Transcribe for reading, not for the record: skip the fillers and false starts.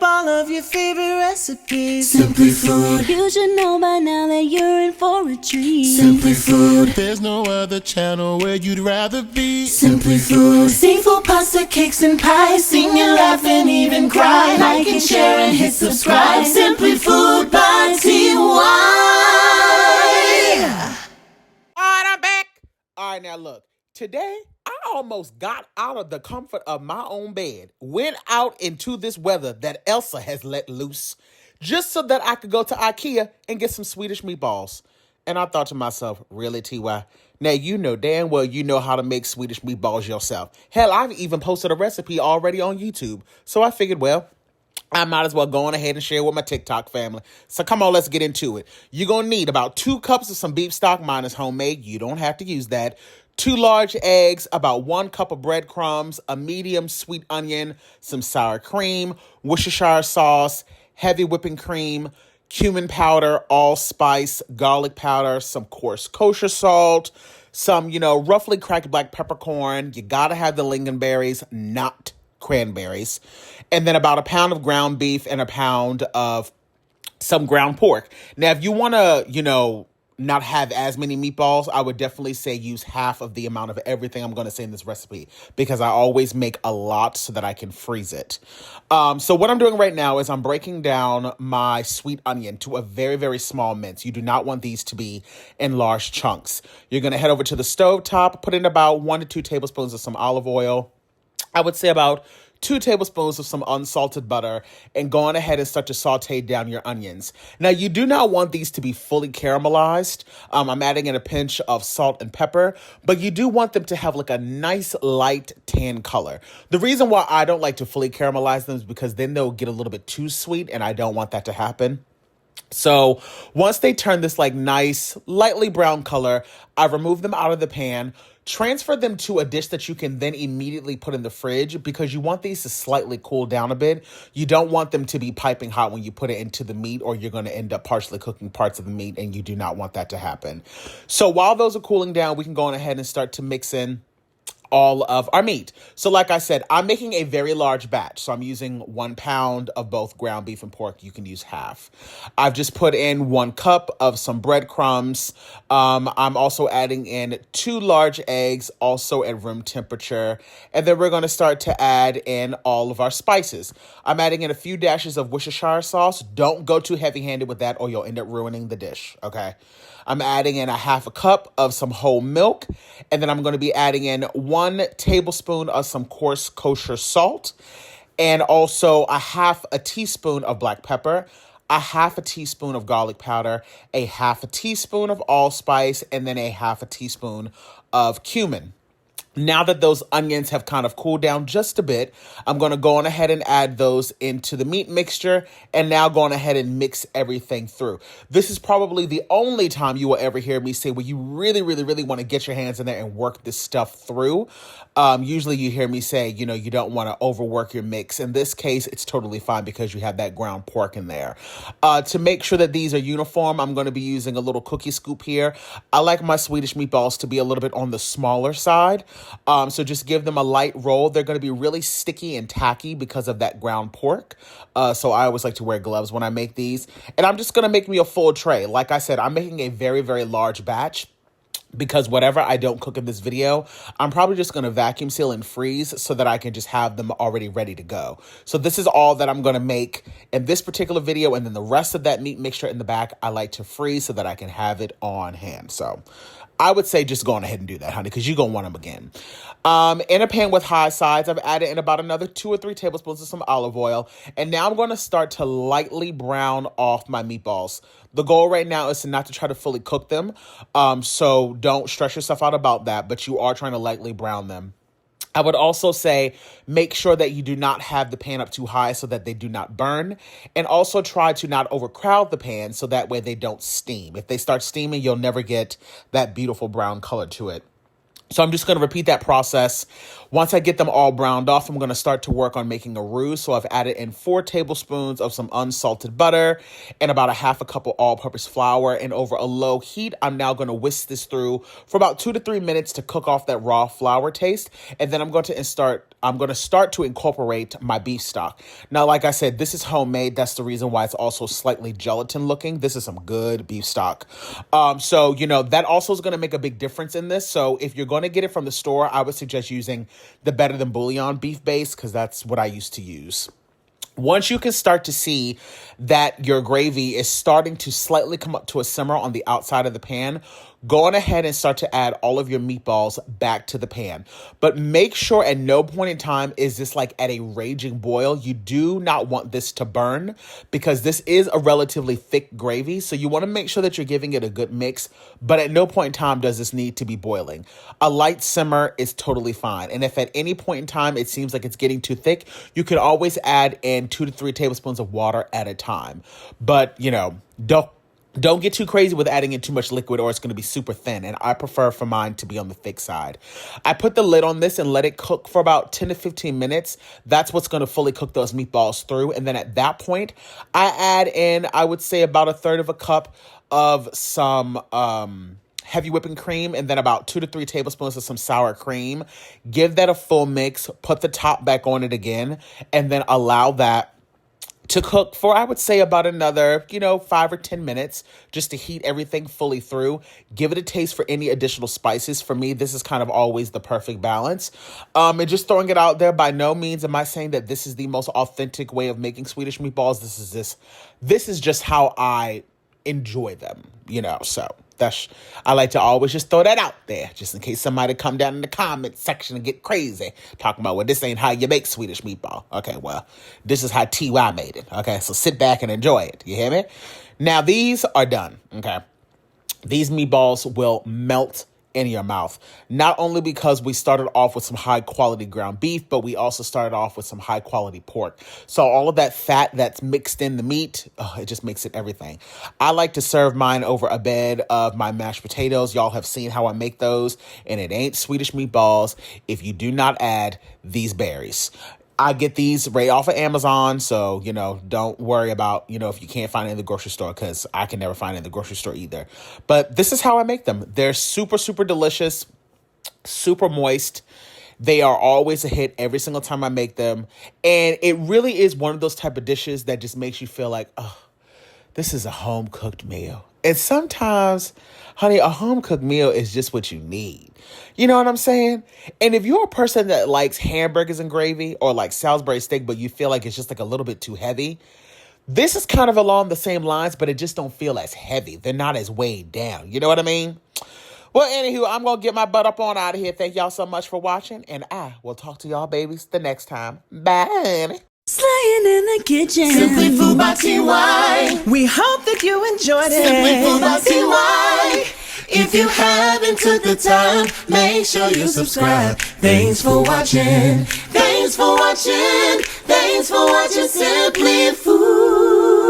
up all of your favorite recipes. Simply Food. You should know by now that you're in for a treat. Simply Food. There's no other channel where you'd rather be. Simply Food. Seafood, pasta, cakes, and pies. Sing and laugh and even cry. Like and share and hit subscribe. Simply Food by TY. Alright, I'm back. Alright, now look. Today, I almost got out of the comfort of my own bed, went out into this weather that Elsa has let loose, just so that I could go to IKEA and get some Swedish meatballs. And I thought to myself, really, TY? Now, you know damn well you know how to make Swedish meatballs yourself. Hell, I've even posted a recipe already on YouTube. So I figured, well, I might as well go on ahead and share with my TikTok family. So come on, let's get into it. You're going to need about 2 cups of some beef stock. Mine is homemade. You don't have to use that. 2 large eggs, about 1 cup of breadcrumbs, a medium sweet onion, some sour cream, Worcestershire sauce, heavy whipping cream, cumin powder, allspice, garlic powder, some coarse kosher salt, some, roughly cracked black peppercorn. You got to have the lingonberries, not cranberries. And then about a pound of ground beef and a pound of some ground pork. Now, if you want to, not have as many meatballs, I would definitely say use half of the amount of everything I'm going to say in this recipe, because I always make a lot so that I can freeze it. So what I'm doing right now is I'm breaking down my sweet onion to a very, very small mince. You do not want these to be in large chunks. You're going to head over to the stove top, put in about 1 to 2 tablespoons of some olive oil. I would say about 2 tablespoons of some unsalted butter, and go on ahead and start to saute down your onions. Now, you do not want these to be fully caramelized. I'm adding in a pinch of salt and pepper, but you do want them to have like a nice light tan color. The reason why I don't like to fully caramelize them is because then they'll get a little bit too sweet, and I don't want that to happen. So once they turn this like nice, lightly brown color, I remove them out of the pan, transfer them to a dish that you can then immediately put in the fridge, because you want these to slightly cool down a bit. You don't want them to be piping hot when you put it into the meat, or you're going to end up partially cooking parts of the meat, and you do not want that to happen. So while those are cooling down, we can go on ahead and start to mix in all of our meat. So like I said, I'm making a very large batch. So I'm using 1 pound of both ground beef and pork. You can use half. I've just put in 1 cup of some breadcrumbs. I'm also adding in 2 large eggs, also at room temperature. And then we're going to start to add in all of our spices. I'm adding in a few dashes of Worcestershire sauce. Don't go too heavy-handed with that, or you'll end up ruining the dish, okay? I'm adding in a 1/2 cup of some whole milk, and then I'm going to be adding in 1 tablespoon of some coarse kosher salt, and also a 1/2 teaspoon of black pepper, a 1/2 teaspoon of garlic powder, a 1/2 teaspoon of allspice, and then a 1/2 teaspoon of cumin. Now that those onions have kind of cooled down just a bit, I'm going to go on ahead and add those into the meat mixture, and now go on ahead and mix everything through. This is probably the only time you will ever hear me say, well, you really, really, really want to get your hands in there and work this stuff through. Usually you hear me say, you don't want to overwork your mix. In this case, it's totally fine because you have that ground pork in there. To make sure that these are uniform, I'm going to be using a little cookie scoop here. I like my Swedish meatballs to be a little bit on the smaller side. So just give them a light roll. They're going to be really sticky and tacky because of that ground pork. So I always like to wear gloves when I make these. And I'm just going to make me a full tray. Like I said, I'm making a very, very large batch, because whatever I don't cook in this video, I'm probably just going to vacuum seal and freeze so that I can just have them already ready to go. So this is all that I'm going to make in this particular video. And then the rest of that meat mixture in the back, I like to freeze so that I can have it on hand. So I would say just go on ahead and do that, honey, because you're going to want them again. In a pan with high sides, I've added in about another 2 or 3 tablespoons of some olive oil. And now I'm going to start to lightly brown off my meatballs. The goal right now is not to try to fully cook them. So don't stress yourself out about that, but you are trying to lightly brown them. I would also say make sure that you do not have the pan up too high so that they do not burn. And also try to not overcrowd the pan so that way they don't steam. If they start steaming, you'll never get that beautiful brown color to it. So I'm just going to repeat that process. Once I get them all browned off, I'm going to start to work on making a roux. So I've added in 4 tablespoons of some unsalted butter and about a half a cup of all-purpose flour. And over a low heat, I'm now going to whisk this through for about 2 to 3 minutes to cook off that raw flour taste. And then I'm going to start to incorporate my beef stock. Now, like I said, this is homemade. That's the reason why it's also slightly gelatin looking. This is some good beef stock. So, that also is going to make a big difference in this. So if you're going to get it from the store, I would suggest using the Better Than Bouillon beef base, because that's what I used to use. Once you can start to see that your gravy is starting to slightly come up to a simmer on the outside of the pan, go on ahead and start to add all of your meatballs back to the pan. But make sure at no point in time is this like at a raging boil. You do not want this to burn because this is a relatively thick gravy. So you want to make sure that you're giving it a good mix. But at no point in time does this need to be boiling. A light simmer is totally fine. And if at any point in time it seems like it's getting too thick, you can always add in 2 to 3 tablespoons of water at a time. But, don't get too crazy with adding in too much liquid or it's going to be super thin. And I prefer for mine to be on the thick side. I put the lid on this and let it cook for about 10 to 15 minutes. That's what's going to fully cook those meatballs through. And then at that point, I add in, I would say about 1/3 of a cup of some heavy whipping cream and then about 2 to 3 tablespoons of some sour cream. Give that a full mix. Put the top back on it again and then allow that to cook for, I would say, about another, 5 or 10 minutes just to heat everything fully through. Give it a taste for any additional spices. For me, this is kind of always the perfect balance. And just throwing it out there, by no means am I saying that this is the most authentic way of making Swedish meatballs. This is just how I enjoy them, so. I like to always just throw that out there, just in case somebody come down in the comment section and get crazy, talking about, well, this ain't how you make Swedish meatball. Okay, well, this is how T.Y. made it. Okay, so sit back and enjoy it. You hear me? Now, these are done, okay? These meatballs will melt in your mouth. Not only because we started off with some high quality ground beef, but we also started off with some high quality pork. So all of that fat that's mixed in the meat, it just makes it everything. I like to serve mine over a bed of my mashed potatoes. Y'all have seen how I make those, and it ain't Swedish meatballs if you do not add these berries. I get these right off of Amazon, so, don't worry about, if you can't find it in the grocery store, because I can never find it in the grocery store either. But this is how I make them. They're super, super delicious, super moist. They are always a hit every single time I make them. And it really is one of those type of dishes that just makes you feel like, oh, this is a home-cooked meal. And sometimes, honey, a home-cooked meal is just what you need. You know what I'm saying? And if you're a person that likes hamburgers and gravy or like Salisbury steak, but you feel like it's just like a little bit too heavy, this is kind of along the same lines, but it just don't feel as heavy. They're not as weighed down. You know what I mean? Well, anywho, I'm going to get my butt up on out of here. Thank y'all so much for watching, and I will talk to y'all babies the next time. Bye. Slaying in the kitchen. Simply Food by T.Y. We hope that you enjoyed it. Simply Food by T.Y. If you haven't took the time, make sure you subscribe. Thanks for watching. Thanks for watching. Thanks for watching Simply Food.